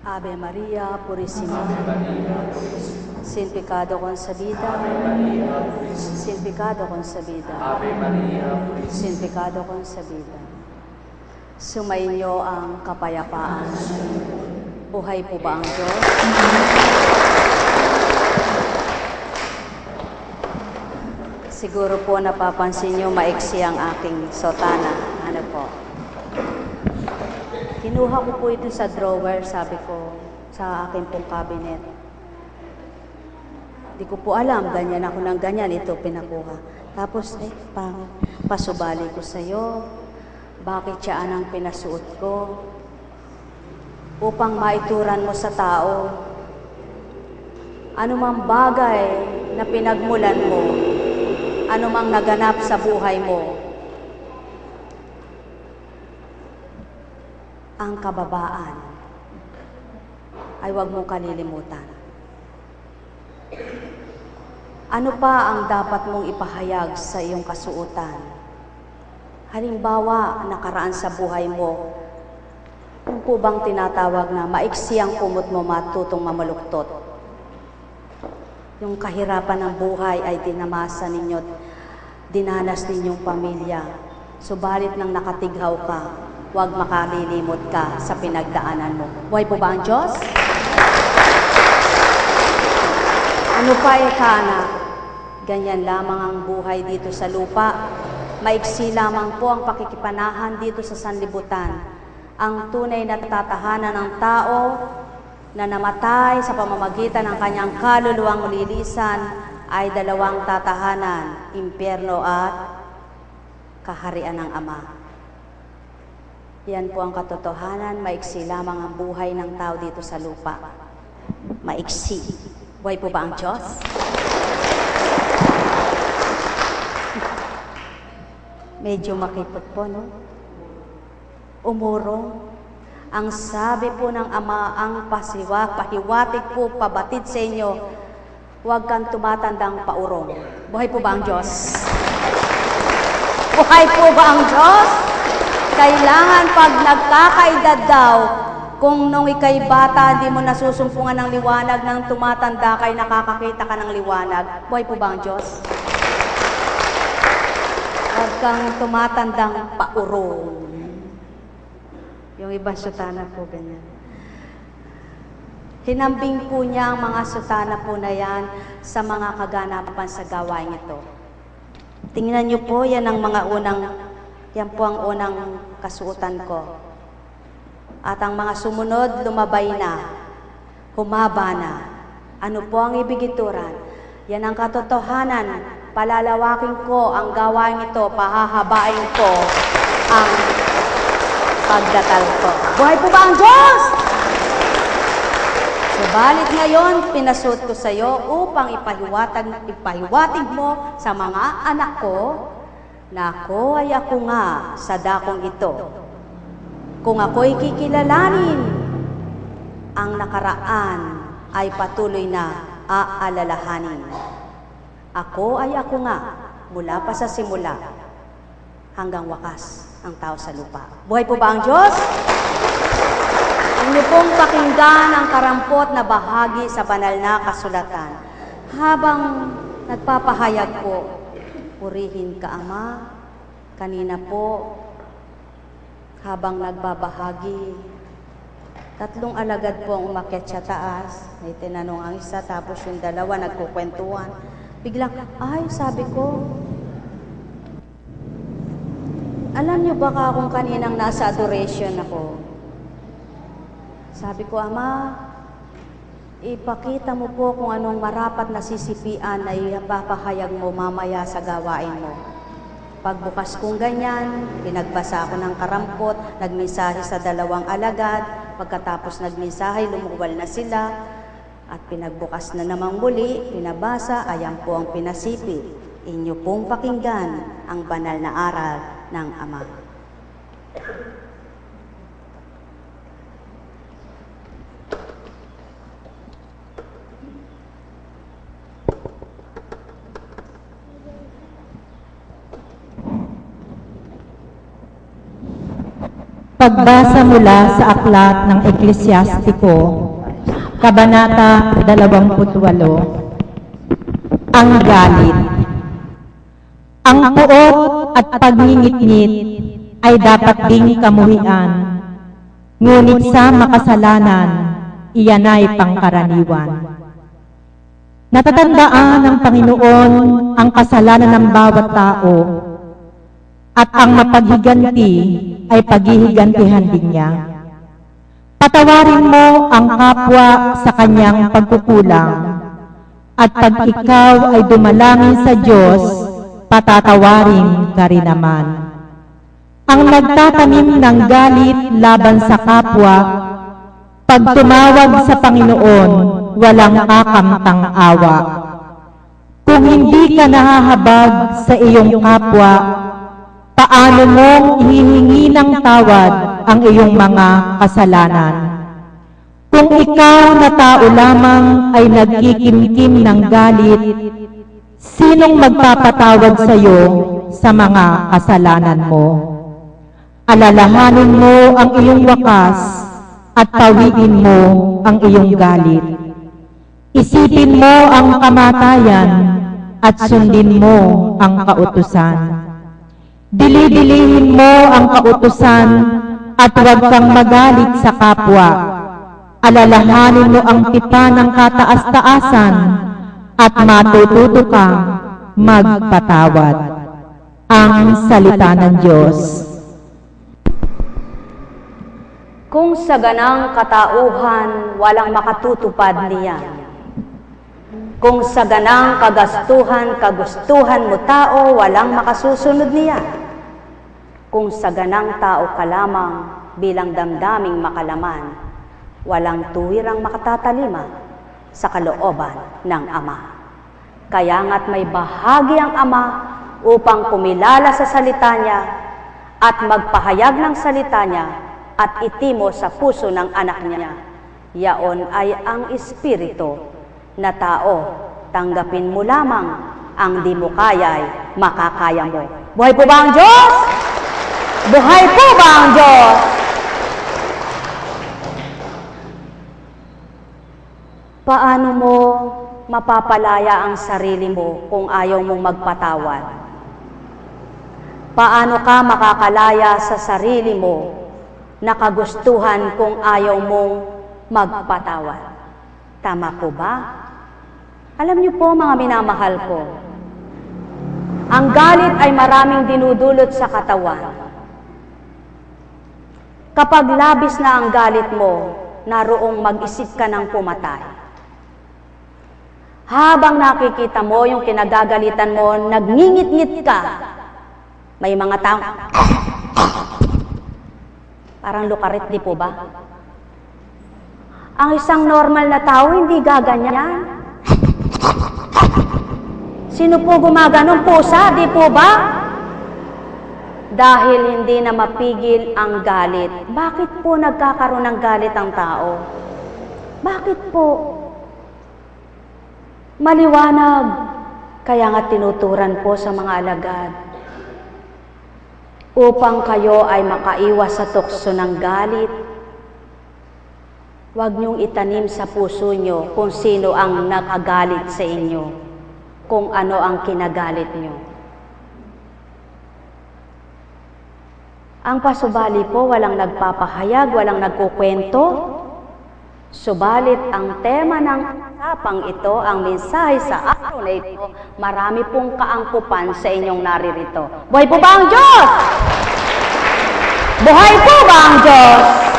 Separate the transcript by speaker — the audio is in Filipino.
Speaker 1: Ave María Purísima, sin pecado concebida, sin pecado concebida,
Speaker 2: Ave María
Speaker 1: sin pecado concebida. Sumainyo ang kapayapaan. Buhay po ba ang Diyos? Siguro po napapansin nyo maiksi ang aking sotana. Ano po? Kinuha ko po ito sa drawer, sabi ko, sa aking pong cabinet. Di ko po alam, ganyan ako ng ganyan, ito pinakuha. Tapos, pasubali ko sa'yo, bakit siya ang pinasuot ko? Upang maituran mo sa tao, anumang bagay na pinagmulan mo, anumang naganap sa buhay mo, ang kababaan ay huwag mong kalilimutan. Ano pa ang dapat mong ipahayag sa iyong kasuotan? Halimbawa, nakaraan sa buhay mo, kung po bang tinatawag na maiksi ang kumot mo matutong mamaluktot. Yung kahirapan ng buhay ay dinamasa ninyo't dinanas ninyong pamilya. Subalit nang nakatighaw ka, huwag makalilimot ka sa pinagdaanan mo. Buhay po ba ang Diyos? Ano pa anak? Ganyan lamang ang buhay dito sa lupa. Maiksi lamang po ang pakikipanahan dito sa sanlibutan. Ang tunay na tatahanan ng tao na namatay sa pamamagitan ng kanyang kaluluwang lilisan ay dalawang tatahanan, impyerno at kaharian ng Ama. Yan po ang katotohanan, maiksi lamang ang buhay ng tao dito sa lupa. Maiksi. Buhay po ba ang Diyos? Medyo makipot po, no? Umurong. Ang sabi po ng Ama, ang pahiwatig po, pabatid sa inyo, huwag kang tumatandang paurong. Buhay po ba ang Diyos? Buhay po ba ang Diyos? Kailangan pag nagkakaedad daw, kung nung ikay bata, di mo nasusumpungan ng liwanag, nang tumatanda kay nakakakita ka ng liwanag. Buhay po ba ang Diyos? Huwag kang tumatandang paurong. Yung iba sutana po ganyan. Hinambing po niya ang mga sutana po na yan sa mga kaganapan sa gawain ito. Tingnan niyo po, yan ang mga yan po ang unang kasuotan ko. At ang mga sumunod, lumabay na, humaba na. Ano po ang ibigituran? Yan ang katotohanan. Palalawakin ko ang gawain ito, pahahabain ko ang pagdatal ko. Buhay po ba ang Diyos? Subalit ngayon, pinasuot ko sa iyo upang ipahiwatig mo sa mga anak ko na ako ay ako nga sa dakong ito. Kung ako'y kikilalanin, ang nakaraan ay patuloy na aalalahanin. Ako ay ako nga, mula pa sa simula hanggang wakas ang tao sa lupa. Buhay po ba ang Diyos? Inyo pong pakinggan ang karampot na bahagi sa banal na kasulatan. Habang nagpapahayag po, purihin ka, Ama. Kanina po, habang nagbabahagi, 3 alagad po ang umakyat sa taas. May tinanong ang isa, tapos yung 2 nagkukwentuhan. Biglang, ay, sabi ko, alam niyo ba kung kaninang nasa adoration ako? Sabi ko, Ama, ipakita mo po kung anong marapat na sisipian na ipapahayag mo mamaya sa gawain mo. Pagbukas kong ganyan, pinagbasa ako ng karampot, nagmensahe sa 2 alagad, pagkatapos nagmensahe, lumuwal na sila, at pinagbukas na namang muli, pinabasa, ayan po ang pinasipi. Inyo pong pakinggan ang banal na aral ng Ama.
Speaker 2: Pagbasa mula sa aklat ng Eklesyastiko, Kabanata 28. Ang galit. Ang puot at pagngingit-ngit ay dapat ding kamuhian, ngunit sa makasalanan, iyan ay pangkaraniwan. Natatandaan ng Panginoon ang kasalanan ng bawat tao, at ang mapaghiganti ay paghihigantihan din niya. Patawarin mo ang kapwa sa kanyang pagkukulang, at pag ikaw ay dumalangin sa Diyos, patatawarin ka rin naman. Ang nagtatanim ng galit laban sa kapwa, pag tumawag sa Panginoon, walang kakamtang awa. Kung hindi ka nahahabag sa iyong kapwa, paano mong ihihingi ng tawad ang iyong mga kasalanan? Kung ikaw na tao lamang ay nagkikimkim ng galit, sinong magpapatawad sa iyo sa mga kasalanan mo? Alalahanin mo ang iyong wakas at tawiin mo ang iyong galit. Isipin mo ang kamatayan at sundin mo ang kautusan. Dili-dilihin mo ang kautusan at huwag kang magalit sa kapwa. Alalahanin mo ang tipan ng kataas-taasan at matututo kang magpatawad. Ang salita ng Diyos.
Speaker 1: Kung sa ganang katauhan, walang makatutupad niyan. Kung sa ganang kagustuhan mo tao, walang makasusunod niyan. Kung sa ganang tao ka lamang bilang damdaming makalaman, walang tuwirang makatatalima sa kalooban ng Ama. Kaya nga't may bahagi ang Ama upang kumilala sa salita niya at magpahayag ng salita niya at itimo sa puso ng anak niya. Yaon ay ang Espiritu na tao. Tanggapin mo lamang ang di mo kaya'y makakaya mo. Buhay po ba ang Diyos? Buhay po ba ang Diyos? Paano mo mapapalaya ang sarili mo kung ayaw mong magpatawad? Paano ka makakalaya sa sarili mo na kagustuhan kung ayaw mong magpatawad? Tama po ba? Alam niyo po mga minamahal ko, ang galit ay maraming dinudulot sa katawan. Kapag labis na ang galit mo, naroong mag-isip ka ng pumatay. Habang nakikita mo yung kinagagalitan mo, nagngingit-ngit ka. May mga tao, parang lukarit, di po ba? Ang isang normal na tao, hindi gaganyan. Sino po gumaganong? Pusa, di po ba? Dahil hindi na mapigil ang galit. Bakit po nagkakaroon ng galit ang tao? Bakit po? Maliwanag. Kaya nga tinuturan po sa mga alagad. Upang kayo ay makaiwas sa tukso ng galit, huwag niyong itanim sa puso niyo kung sino ang nakagalit sa inyo, kung ano ang kinagalit niyo. Ang pasubali po, walang nagpapahayag, walang nagkukwento. Subalit ang tema ng usapang ito, ang mensahe sa araw na ito, marami pong kaangkupan sa inyong naririto. Buhay po ba ang Diyos? Buhay po ba ang Diyos?